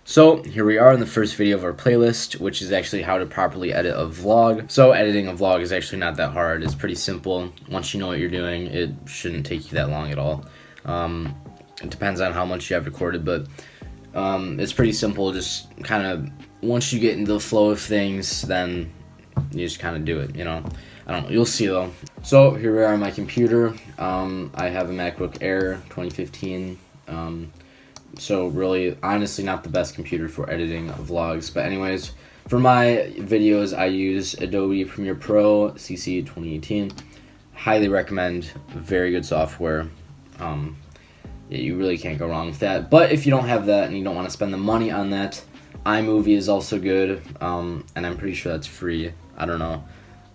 So here we are in the first video of our playlist, which is actually how to properly edit a vlog. So editing a vlog is actually not that hard. It's pretty simple. Once you know what you're doing, it shouldn't take you that long at all. It depends on how much you have recorded, but it's pretty simple. Just kind of, once you get into the flow of things, then you just kind of do it, you know. I don't know, you'll see though. So here we are on my computer. I have a MacBook Air 2015. So really, honestly, not the best computer for editing vlogs. But anyways, for my videos, I use Adobe Premiere Pro CC 2018. Highly recommend. Very good software. Yeah, you really can't go wrong with that. But if you don't have that and you don't want to spend the money on that, iMovie is also good. And I'm pretty sure that's free. I don't know.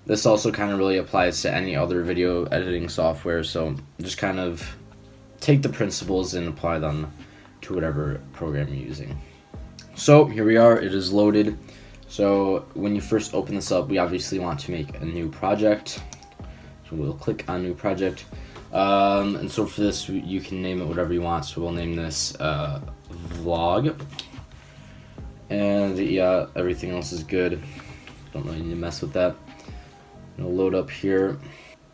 This also kind of really applies to any other video editing software. So just kind of take the principles and apply them to whatever program you're using. So here we are, it is loaded. So when you first open this up, we obviously want to make a new project. So we'll click on new project. And so for this, you can name it whatever you want. So we'll name this vlog. And yeah, everything else is good. Don't really need to mess with that. It'll load up here.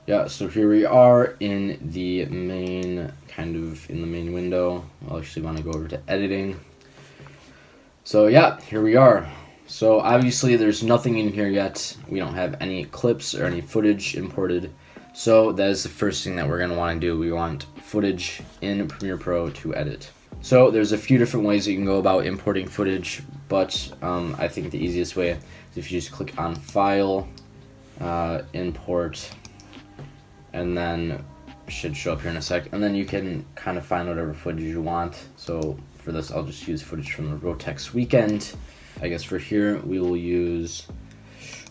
Yeah, so here we are in the main, in the main window. I'll actually want to go over to editing. So yeah, here we are. So obviously there's nothing in here yet. We don't have any clips or any footage imported. So that is the first thing that we're going to want to do. We want footage in Premiere Pro to edit. So there's a few different ways that you can go about importing footage, but I think the easiest way is if you just click on File, Import, and then should show up here in a sec, and then you can kind of find whatever footage you want. So for this, I'll just use footage from the Rotex weekend. I guess for here we will use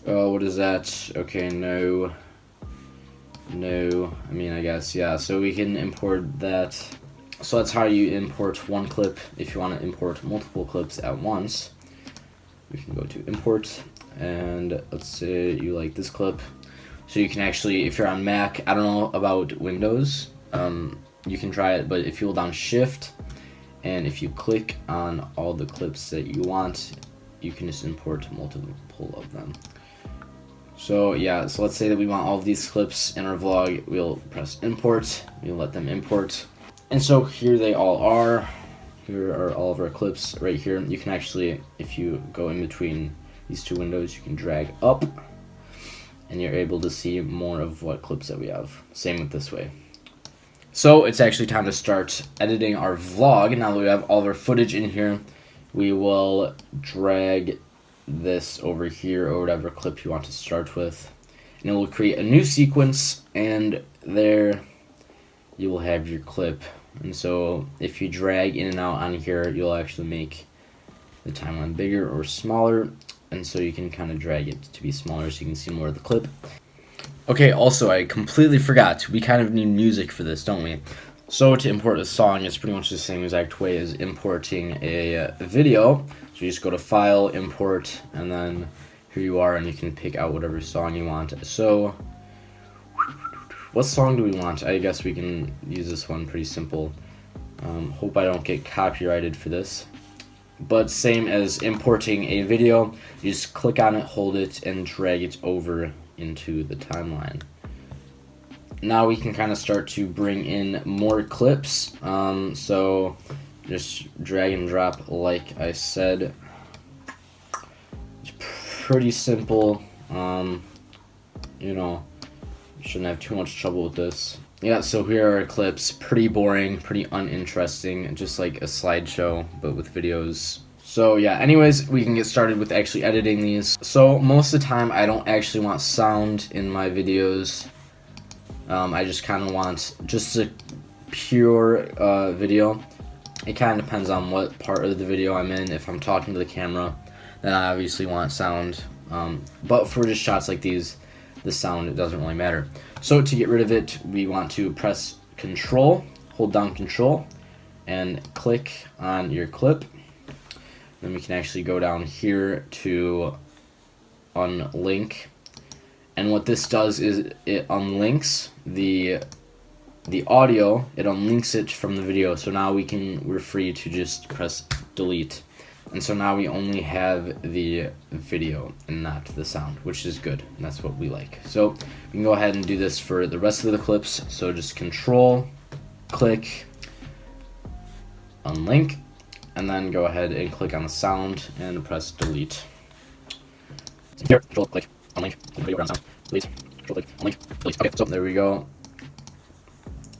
what is that? Okay, no, I mean, I guess, yeah, so we can import that. So that's how you import one clip. If you want to import multiple clips at once, we can go to import, and let's say you like this clip. So you can actually, if you're on Mac, I don't know about Windows, you can try it, but if you hold down Shift, and if you click on all the clips that you want, you can just import multiple of them. So yeah, so let's say that we want all of these clips in our vlog. We'll press import, we'll let them import. And so here they all are. Here are all of our clips right here. You can actually, if you go in between these two windows, you can drag up, and you're able to see more of what clips that we have. Same with this way. So it's actually time to start editing our vlog. Now that we have all of our footage in here, we will drag this over here or whatever clip you want to start with, and it will create a new sequence, and there you will have your clip. And so if you drag in and out on here, you'll actually make the timeline bigger or smaller. And so you can kind of drag it to be smaller so you can see more of the clip. Okay, also I completely forgot, we kind of need music for this, don't we? So to import a song, it's pretty much the same exact way as importing a video. So you just go to File, Import, and then here you are, and you can pick out whatever song you want. So what song do we want? I guess we can use this one, pretty simple. Hope I don't get copyrighted for this. But same as importing a video, you just click on it, hold it, and drag it over into the timeline. Now we can kind of start to bring in more clips. So just drag and drop like I said. It's pretty simple. You know, shouldn't have too much trouble with this. Yeah, so here are our clips. Pretty boring, pretty uninteresting, just like a slideshow, but with videos. So yeah, anyways, we can get started with actually editing these. So most of the time, I don't actually want sound in my videos. I just kind of want just a pure video. It kind of depends on what part of the video I'm in. If I'm talking to the camera, then I obviously want sound. But for just shots like these, the sound, it doesn't really matter. So to get rid of it, we want to press Control, hold down Control, and click on your clip. Then we can actually go down here to unlink. And what this does is it unlinks the audio, it unlinks it from the video. So now we're free to just press delete. And so now we only have the video and not the sound, which is good. And that's what we like. So we can go ahead and do this for the rest of the clips. So just control, click, unlink, and then go ahead and click on the sound and press delete. Here, control, click, unlink, video around sound, delete, control, click, unlink, delete. Okay, so there we go.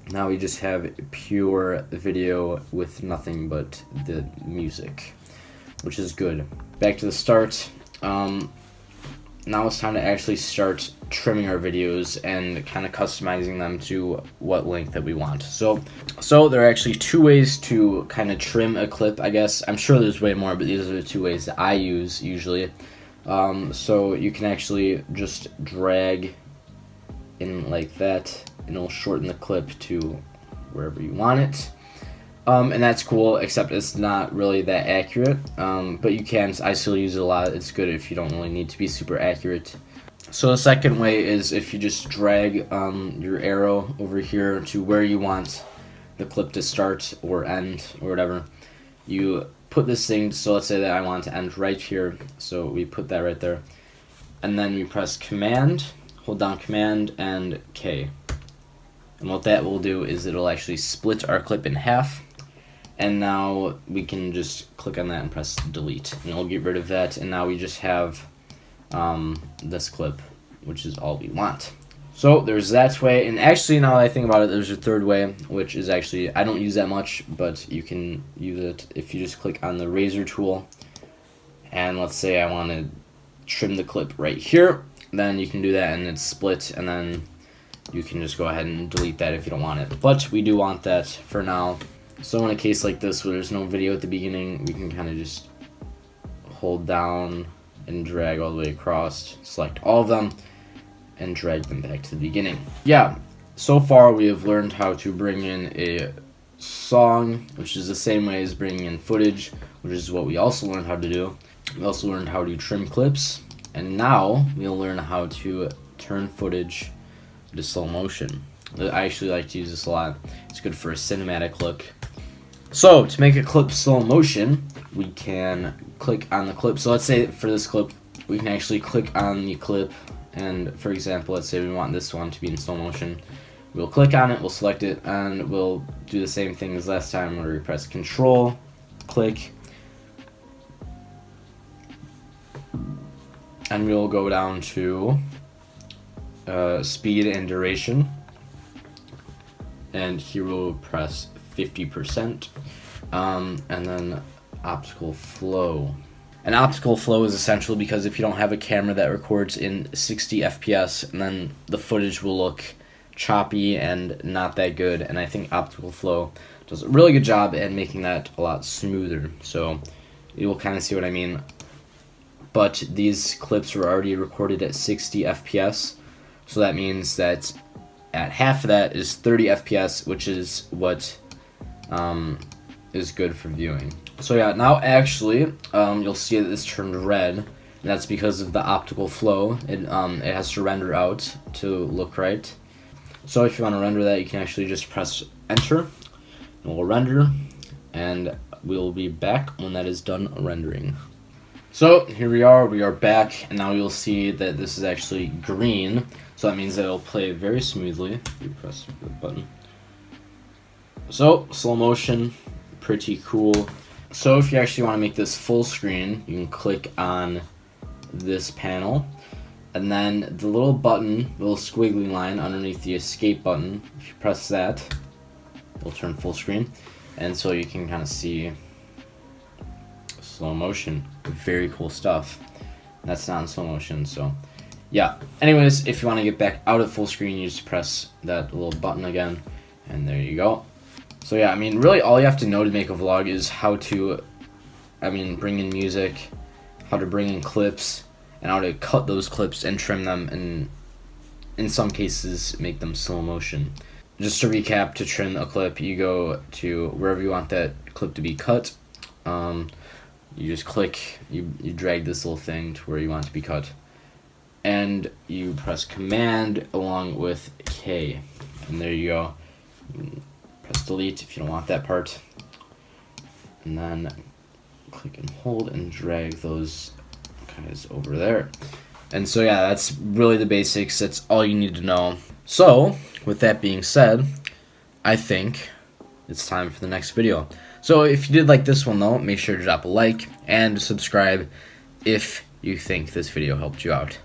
Now we just have pure video with nothing but the music, which is good. Back to the start. Now it's time to actually start trimming our videos and kind of customizing them to what length that we want. So there are actually two ways to kind of trim a clip, I guess. I'm sure there's way more, but these are the two ways that I use usually. So you can actually just drag in like that, and it'll shorten the clip to wherever you want it. And that's cool, except it's not really that accurate, but you can. I still use it a lot. It's good if you don't really need to be super accurate. So the second way is if you just drag your arrow over here to where you want the clip to start or end or whatever. You put this thing, so let's say that I want to end right here, so we put that right there. And then we press Command, hold down Command and K. And what that will do is it'll actually split our clip in half. And now we can just click on that and press delete, and it'll get rid of that. And now we just have this clip, which is all we want. So there's that way. And actually, now that I think about it, there's a third way, which is actually, I don't use that much, but you can use it if you just click on the razor tool. And let's say I want to trim the clip right here, then you can do that, and it's split, and then you can just go ahead and delete that if you don't want it. But we do want that for now. So in a case like this where there's no video at the beginning, we can kind of just hold down and drag all the way across, select all of them, and drag them back to the beginning. Yeah, so far we have learned how to bring in a song, which is the same way as bringing in footage, which is what we also learned how to do. We also learned how to trim clips, and now we'll learn how to turn footage to slow motion. I actually like to use this a lot. It's good for a cinematic look. So to make a clip slow motion, we can click on the clip. So let's say for this clip, we can actually click on the clip, and for example, let's say we want this one to be in slow motion. We'll click on it, we'll select it, and we'll do the same thing as last time where we press Control, click, and we'll go down to speed and duration, and here we'll press 50%, and then optical flow. And optical flow is essential because if you don't have a camera that records in 60 FPS, and then the footage will look choppy and not that good, and I think optical flow does a really good job at making that a lot smoother. So you will kind of see what I mean. But these clips were already recorded at 60 FPS, so that means that at half of that is 30 FPS, which is what is good for viewing. So yeah, now actually you'll see that this turned red, and that's because of the optical flow. It has to render out to look right. So if you want to render that, you can actually just press enter, and we'll render, and we'll be back when that is done rendering. So here we are back, and now you'll see that this is actually green, so that means that it'll play very smoothly. You press the button. So slow motion, pretty cool. So if you actually want to make this full screen, you can click on this panel, and then the little button, little squiggly line underneath the escape button, if you press that, it'll turn full screen, and so you can kind of see slow motion. Very cool stuff. That's not in slow motion, so yeah. Anyways, if you want to get back out of full screen, you just press that little button again, and there you go. So yeah, I mean, really all you have to know to make a vlog is how to, bring in music, how to bring in clips, and how to cut those clips and trim them, and in some cases make them slow motion. Just to recap, to trim a clip, you go to wherever you want that clip to be cut. You just click, you drag this little thing to where you want it to be cut, and you press Command along with K, and there you go. Press delete if you don't want that part, and then click and hold and drag those guys over there. And so yeah, that's really the basics. That's all you need to know. So with that being said, I think it's time for the next video. So if you did like this one though, make sure to drop a like and subscribe if you think this video helped you out.